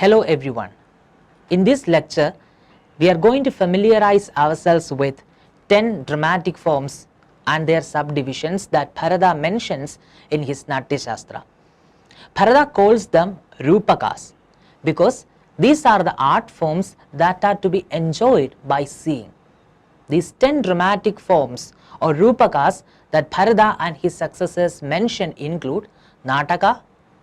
Hello everyone. In this lecture, we are going to familiarize ourselves with 10 dramatic forms and their subdivisions that Bharata mentions in his Natya Shastra. Bharata calls them Rūpakas because these are the art forms that are to be enjoyed by seeing. These 10 dramatic forms or Rūpakas that Bharata and his successors mention include nāṭka,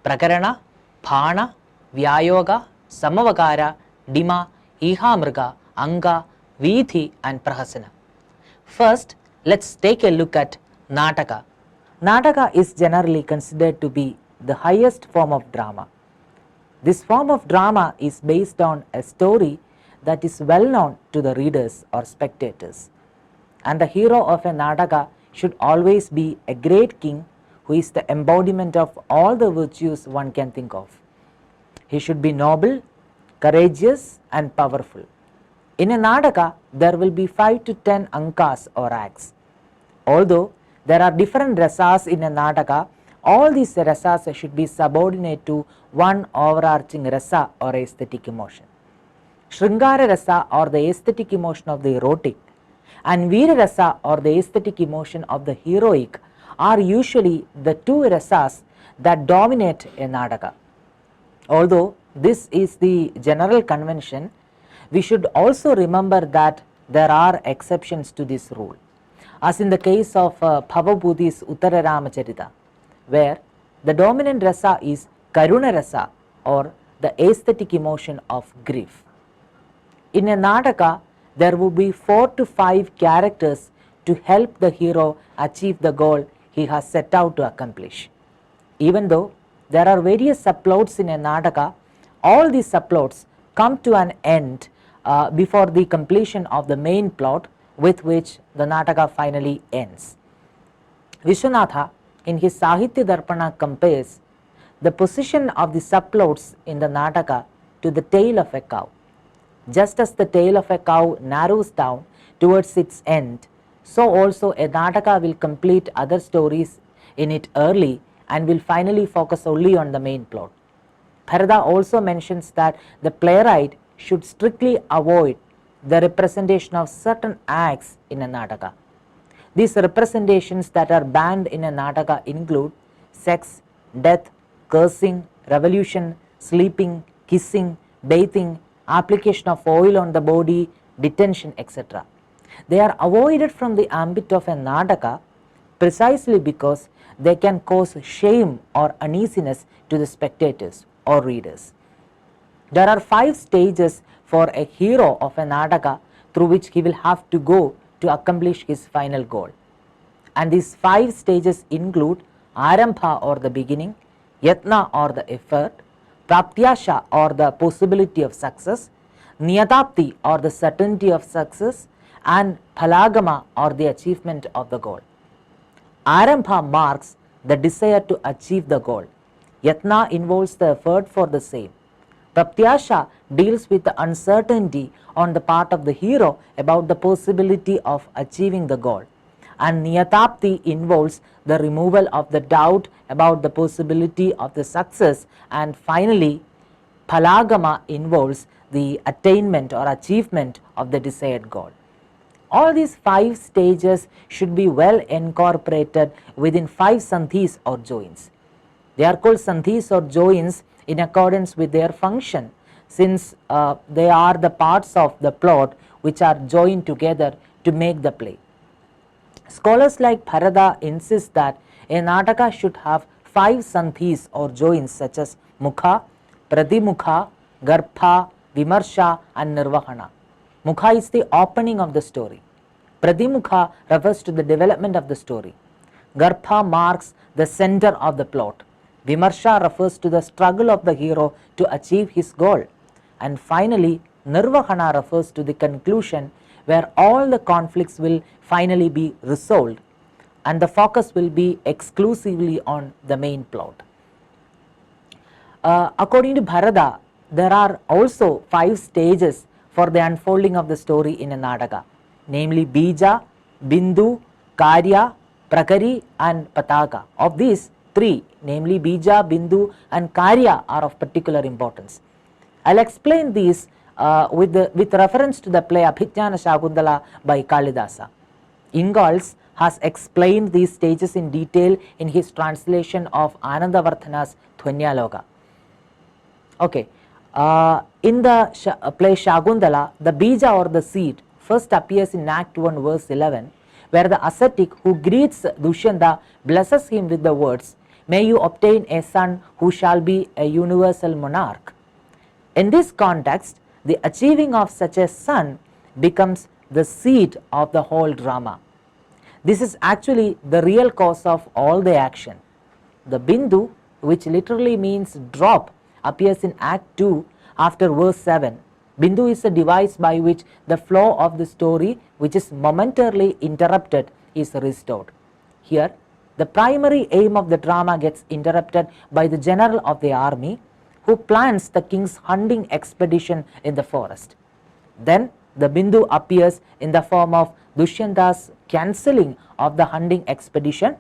prakaraṇa, bhāṇa, vyāyoga, samavakāra, dima, īhāmṛga, aṅka, vīthi and prahasana. First, let's take a look at nāṭka. Nāṭka is generally considered to be the highest form of drama. This form of drama is based on a story that is well known to the readers or spectators. And the hero of a nāṭka should always be a great king who is the embodiment of all the virtues one can think of. He should be noble, courageous and powerful. In a nāṭka, there will be 5 to 10 aṅkas or acts. Although there are different rasas in a nāṭka, all these rasas should be subordinate to one overarching rasa or aesthetic emotion. Sringara rasa or the aesthetic emotion of the erotic and Veera rasa or the aesthetic emotion of the heroic are usually the two rasas that dominate a nāṭka. Although this is the general convention, we should also remember that there are exceptions to this rule, as in the case of Bhavabhuti's Uttara Ramacharita, where the dominant rasa is Karuna rasa or the aesthetic emotion of grief. In a nāṭka, there will be 4 to 5 characters to help the hero achieve the goal he has set out to accomplish. Even though there are various subplots in a nāṭka, all these subplots come to an end before the completion of the main plot with which the nāṭka finally ends. Vishwanatha in his Sahitya Darpana compares the position of the subplots in the nāṭka to the tail of a cow. Just as the tail of a cow narrows down towards its end, so also a nāṭka will complete other stories in it early and will finally focus only on the main plot. Bharata also mentions that the playwright should strictly avoid the representation of certain acts in a nāṭka. These representations that are banned in a nāṭka include sex, death, cursing, revolution, sleeping, kissing, bathing, application of oil on the body, detention, etc. They are avoided from the ambit of a nāṭka precisely because they can cause shame or uneasiness to the spectators or readers. There are 5 stages for a hero of a nāṭka through which he will have to go to accomplish his final goal. And these 5 stages include ārambha or the beginning, yatna or the effort, pratyasha or the possibility of success, niyatapti or the certainty of success, and phalagama or the achievement of the goal. Ārambha marks the desire to achieve the goal. Yatna involves the effort for the same. Pratyasha deals with the uncertainty on the part of the hero about the possibility of achieving the goal. And niyatapti involves the removal of the doubt about the possibility of the success, and finally phalagama involves the attainment or achievement of the desired goal. All these 5 stages should be well incorporated within 5 sandhis or joins. They are called sandhis or joins in accordance with their function, since they are the parts of the plot which are joined together to make the play. Scholars like Bharata insist that a nāṭka should have 5 sandhis or joins such as mukha, pradimukha, garbha, vimarsha and nirvahana. Mukha is the opening of the story. Pradimukha refers to the development of the story. Garbha marks the center of the plot. Vimarsha refers to the struggle of the hero to achieve his goal. And finally, nirvahana refers to the conclusion where all the conflicts will finally be resolved and the focus will be exclusively on the main plot. According to Bharata, there are also 5 stages for the unfolding of the story in a nāṭka, namely bija, bindu, karya, prakari and pataka. Of these 3, namely bija, bindu and karya, are of particular importance. I'll explain these with reference to the play Abhijnana Shakuntala by Kalidasa. Ingalls has explained these stages in detail in his translation of Anandavarthana's Dhvanyaloka. Okay, in the play Shakuntala, the bija or the seed first appears in Act 1 verse 11, where the ascetic who greets Dushyanta blesses him with the words, "May you obtain a son who shall be a universal monarch." In this context, the achieving of such a son becomes the seed of the whole drama. This is actually the real cause of all the action. The bindu, which literally means drop, appears in Act 2 after verse 7. Bindu is a device by which the flow of the story, which is momentarily interrupted, is restored. Here, the primary aim of the drama gets interrupted by the general of the army who plans the king's hunting expedition in the forest. Then the bindu appears in the form of Dushyanta's cancelling of the hunting expedition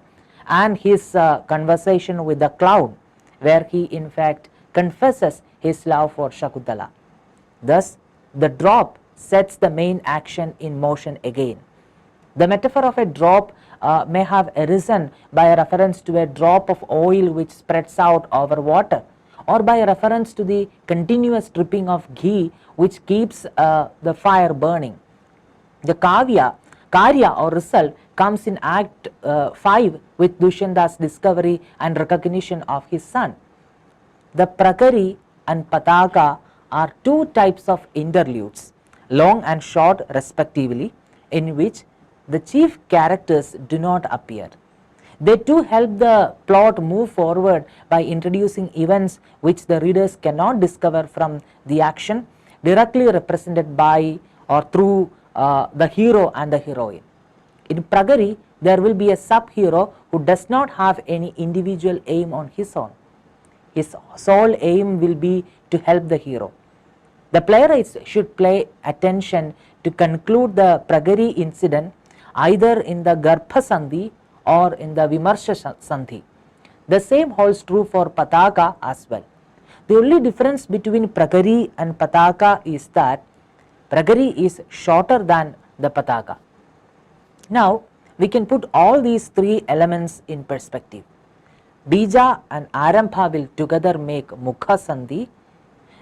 and his conversation with the cloud, where he in fact confesses his love for Shakuntala. Thus, the drop sets the main action in motion again. The metaphor of a drop may have arisen by a reference to a drop of oil which spreads out over water, or by a reference to the continuous dripping of ghee which keeps the fire burning. The karya or result comes in Act 5 with Dusyanta's discovery and recognition of his son. The prakari and pataka are two types of interludes, long and short respectively, in which the chief characters do not appear. They too help the plot move forward by introducing events which the readers cannot discover from the action directly represented by or through the hero and the heroine. In Prakari, there will be a sub-hero who does not have any individual aim on his own. His sole aim will be to help the hero. The playwrights should pay attention to conclude the Prakari incident either in the Garbha Sandhi or in the Vimarsha Sandhi. The same holds true for Pataka as well. The only difference between Prakari and Pataka is that Prakari is shorter than the Pataka. Now, we can put all these three elements in perspective. Bija and Arambha will together make Mukha Sandhi.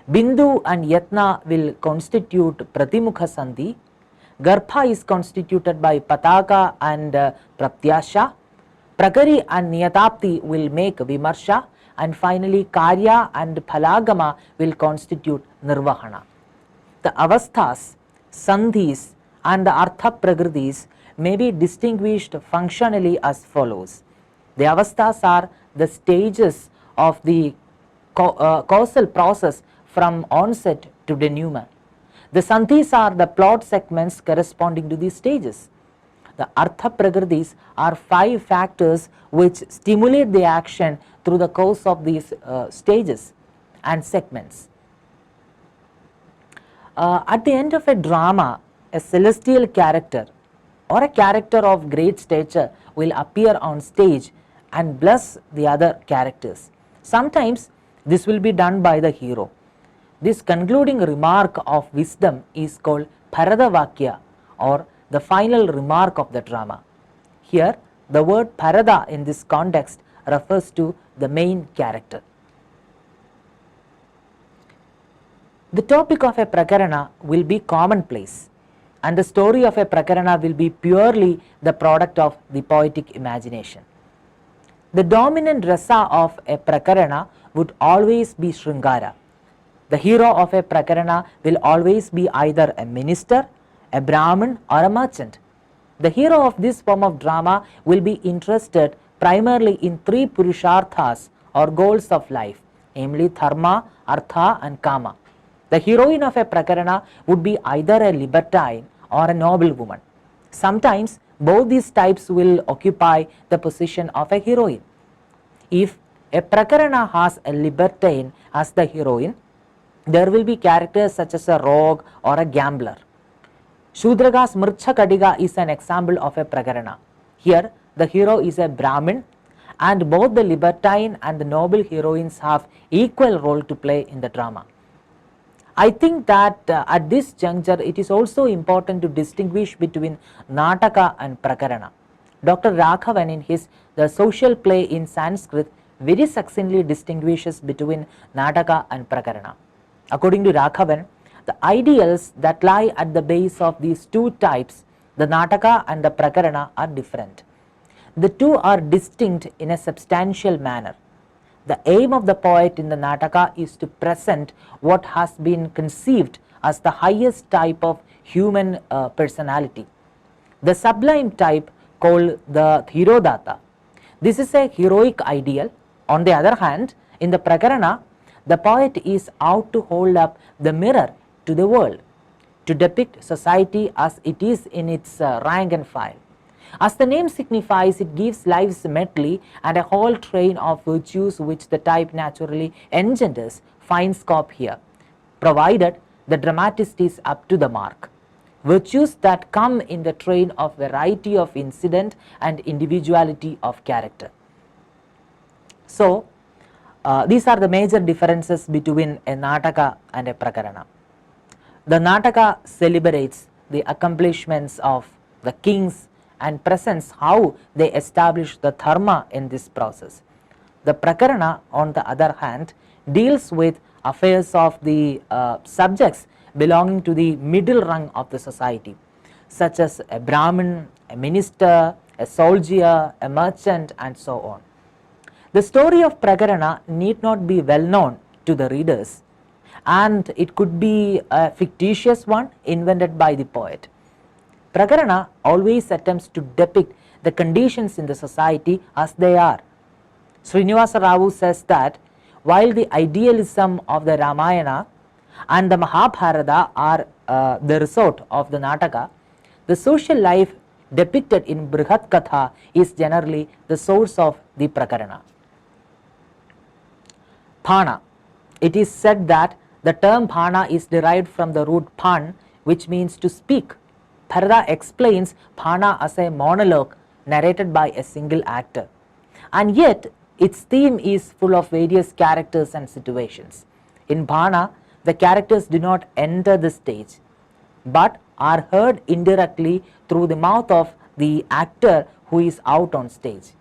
Bindu and Yatna will constitute Pratimukha Sandhi. Garbha is constituted by Pataka and Pratyasha. Prakari and Niyatapti will make Vimarsha, and finally Karya and Phalagama will constitute Nirvahana. The avasthas, sandhis and the artha prakritis may be distinguished functionally as follows. The avasthas are the stages of the causal process from onset to denouement. The sandhis are the plot segments corresponding to these stages. The artha prakritis are 5 factors which stimulate the action through the course of these stages and segments. At the end of a drama, a celestial character or a character of great stature will appear on stage and bless the other characters. Sometimes this will be done by the hero. This concluding remark of wisdom is called Bharata Vakya, or the final remark of the drama. Here, the word Bharata in this context refers to the main character. The topic of a prakaraṇa will be commonplace, and the story of a prakaraṇa will be purely the product of the poetic imagination. The dominant rasa of a prakaraṇa would always be Sringara. The hero of a prakaraṇa will always be either a minister, a Brahmin or a merchant. The hero of this form of drama will be interested primarily in 3 purusharthas or goals of life, namely dharma, artha and kama. The heroine of a prakaraṇa would be either a libertine or a noble woman. Sometimes both these types will occupy the position of a heroine. If a prakaraṇa has a libertine as the heroine, there will be characters such as a rogue or a gambler. Shudraga's Mrcha Kadiga is an example of a prakaraṇa. Here the hero is a Brahmin, and both the libertine and the noble heroines have equal role to play in the drama. I think that at this juncture it is also important to distinguish between nāṭka and prakaraṇa. Dr. Raghavan in his The Social Play in Sanskrit very succinctly distinguishes between nāṭka and prakaraṇa. According to Raghavan, the ideals that lie at the base of these two types, the nāṭka and the prakaraṇa, are different. The two are distinct in a substantial manner. The aim of the poet in the nāṭka is to present what has been conceived as the highest type of human personality, the sublime type called the Thirodāta. This is a heroic ideal. On the other hand, in the prakaraṇa, the poet is out to hold up the mirror to the world, to depict society as it is in its rank and file. As the name signifies, it gives life medley and a whole train of virtues which the type naturally engenders find scope here, provided the dramatist is up to the mark. Virtues that come in the train of variety of incident and individuality of character. So, these are the major differences between a nāṭka and a prakaraṇa. The nāṭka celebrates the accomplishments of the kings and presents how they establish the dharma in this process. The prakaraṇa, on the other hand, deals with affairs of the subjects belonging to the middle rung of the society, such as a Brahmin, a minister, a soldier, a merchant, and so on. The story of prakaraṇa need not be well known to the readers, and it could be a fictitious one invented by the poet. Prakaraṇa always attempts to depict the conditions in the society as they are. Srinivasa Rao says that while the idealism of the Ramayana and the Mahabharata are the resort of the nāṭka, the social life depicted in Brihat Katha is generally the source of the prakaraṇa. Bhāṇa. It is said that the term bhāṇa is derived from the root bhān, which means to speak. Bharata explains bhāṇa as a monologue narrated by a single actor, and yet its theme is full of various characters and situations. In bhāṇa, the characters do not enter the stage, but are heard indirectly through the mouth of the actor who is out on stage.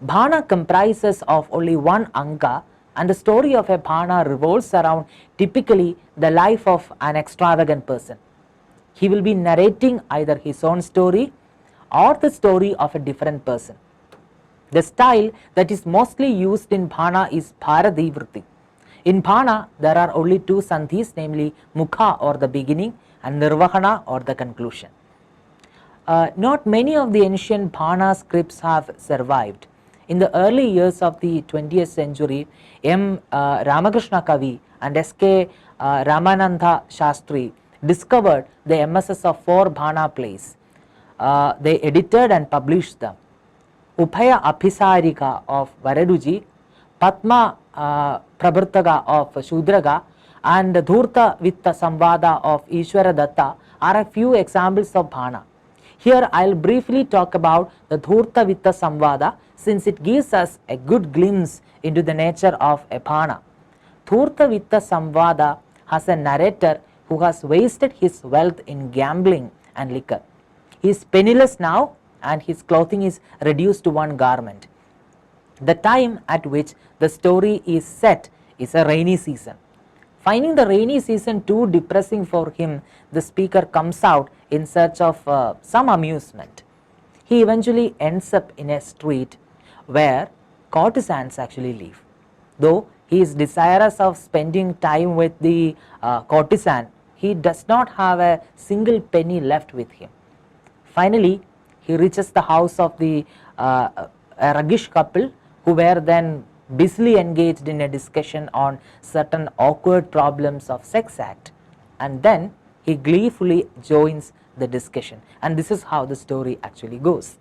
Bhāṇa comprises of only one aṅka, and the story of a bhāṇa revolves around typically the life of an extravagant person. He will be narrating either his own story or the story of a different person. The style that is mostly used in bhāṇa is bharati vritti. In bhāṇa, there are only two sandhis, namely mukha or the beginning and nirvahana or the conclusion. Not many of the ancient bhāṇa scripts have survived. In the early years of the 20th century, M. Ramakrishna Kavi and S.K. Ramananda Shastri discovered the MSS of 4 bhāṇa plays. They edited and published them. Upaya Abhisarika of Varaduji, Padma Prabhartaga of Shudraga, and Dhurta Vitta Samvada of Ishwara Datta are a few examples of bhāṇa. Here I will briefly talk about the Dhurta Vitta Samvada, since it gives us a good glimpse into the nature of a bhāṇa. Dhurta Vitta Samvada has a narrator who has wasted his wealth in gambling and liquor. He is penniless now and his clothing is reduced to one garment. The time at which the story is set is a rainy season. Finding the rainy season too depressing for him, the speaker comes out in search of some amusement. He eventually ends up in a street where courtesans actually live. Though he is desirous of spending time with the courtesan, he does not have a single penny left with him. Finally, he reaches the house of the a ruggish couple who were then busily engaged in a discussion on certain awkward problems of sex act, and then he gleefully joins the discussion, and this is how the story actually goes.